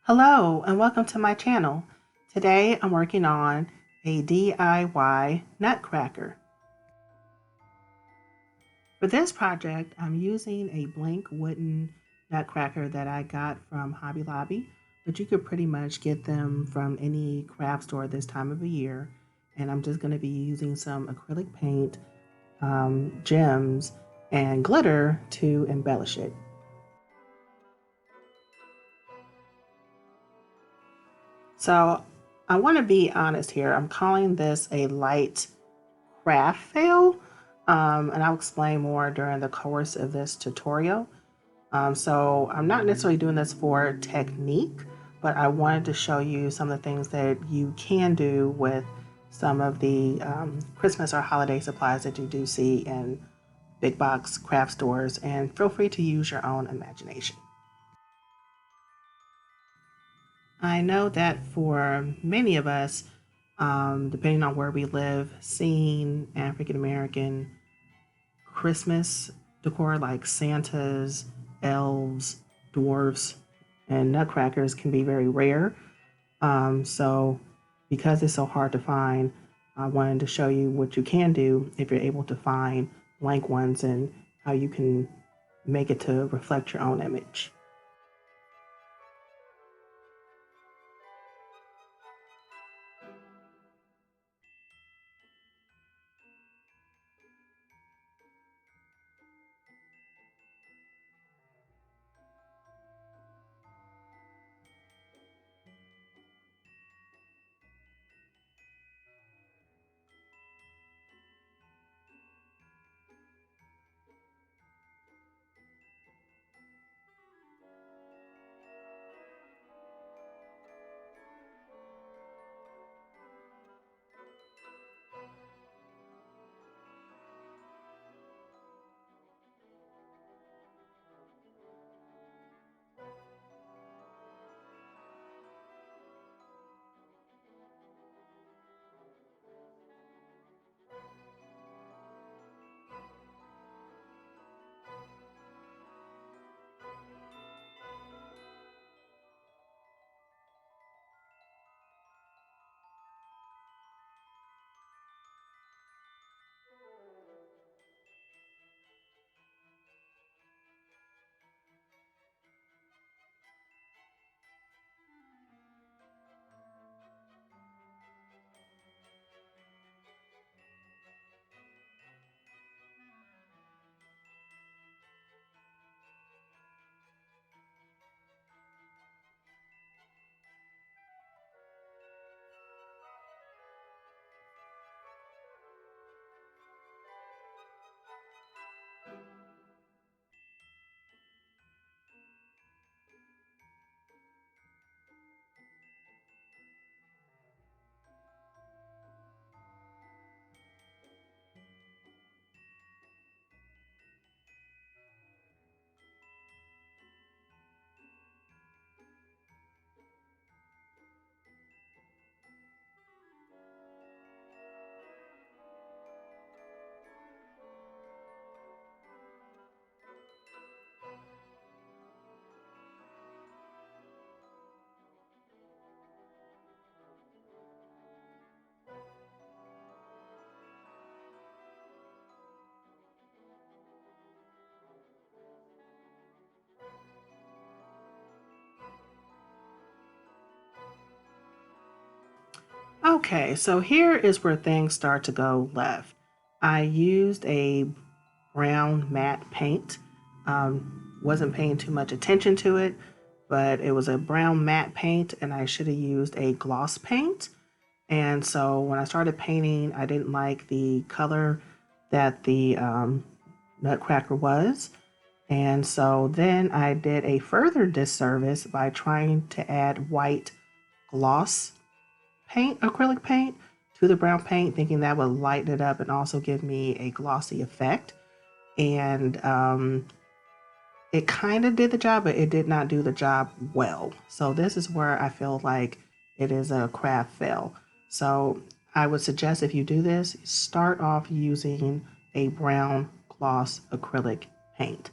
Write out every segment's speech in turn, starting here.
Hello and welcome to my channel. Today I'm working on a DIY nutcracker. For this project I'm using a blank wooden nutcracker that I got from Hobby Lobby, but you could pretty much get them from any craft store this time of the year. And I'm just going to be using some acrylic paint, gems, and glitter to embellish it. So I want to be honest here. I'm calling this a light craft fail, and I'll explain more during the course of this tutorial. So I'm not necessarily doing this for technique, but I wanted to show you some of the things that you can do with some of the Christmas or holiday supplies that you do see in big box craft stores, and feel free to use your own imagination. I know that for many of us, depending on where we live, seeing African American Christmas decor like Santas, elves, dwarfs, and nutcrackers can be very rare. So, because it's so hard to find, I wanted to show you what you can do if you're able to find blank ones and how you can make it to reflect your own image. Okay, so here is where things start to go left. I used a brown matte paint. Wasn't paying too much attention to it, but it was a brown matte paint and I should have used a gloss paint. And so when I started painting, I didn't like the color that the nutcracker was. And so then I did a further disservice by trying to add white gloss paint, acrylic paint, to the brown paint, thinking that would lighten it up and also give me a glossy effect. And it kind of did the job, but it did not do the job well. So this is where I feel like it is a craft fail. So I would suggest if you do this, start off using a brown gloss acrylic paint.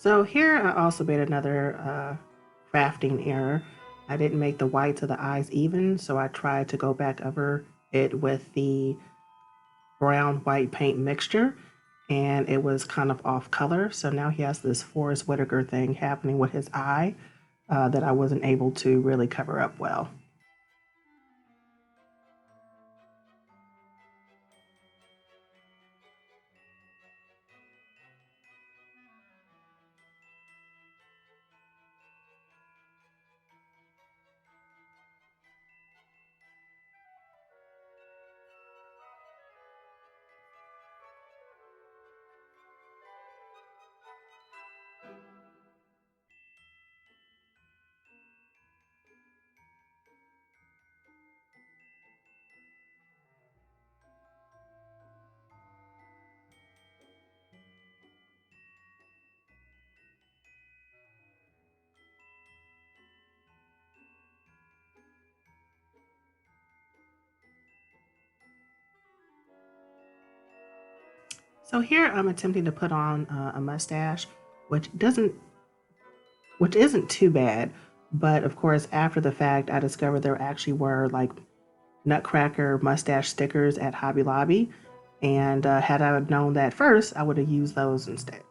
So here I also made another crafting error. I didn't make the whites of the eyes even, so I tried to go back over it with the brown white paint mixture, and it was kind of off color. So now he has this Forrest Whitaker thing happening with his eye that I wasn't able to really cover up well. So here I'm attempting to put on a mustache, which doesn't, which isn't too bad. But of course, after the fact, I discovered there actually were like Nutcracker mustache stickers at Hobby Lobby, and had I known that first, I would have used those instead.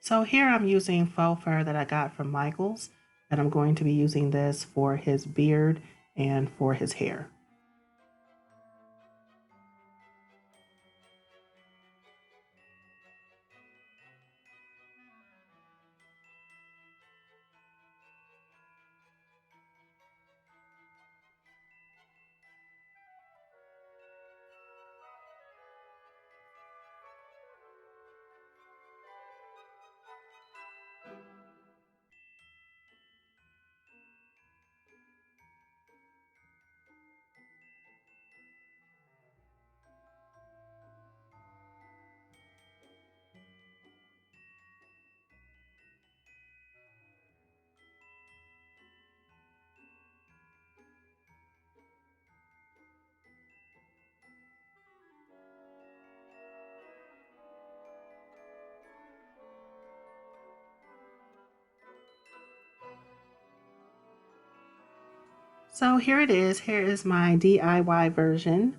So here I'm using faux fur that I got from Michaels, and I'm going to be using this for his beard and for his hair. So here it is. Here is my DIY version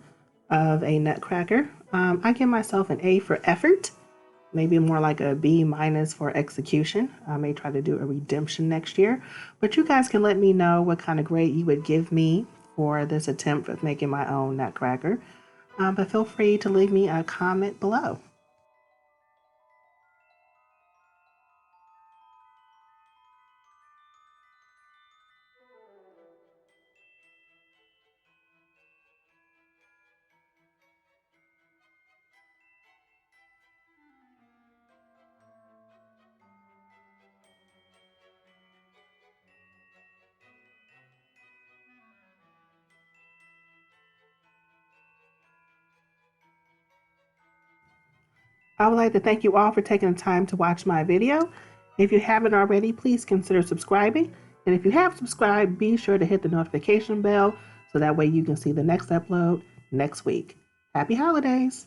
of a Nutcracker. I give myself an A for effort, maybe more like a B minus for execution. I may try to do a redemption next year, but you guys can let me know what kind of grade you would give me for this attempt of making my own Nutcracker. But feel free to leave me a comment below. I would like to thank you all for taking the time to watch my video. If you haven't already, please consider subscribing. And if you have subscribed, be sure to hit the notification bell so that way you can see the next upload next week. Happy holidays!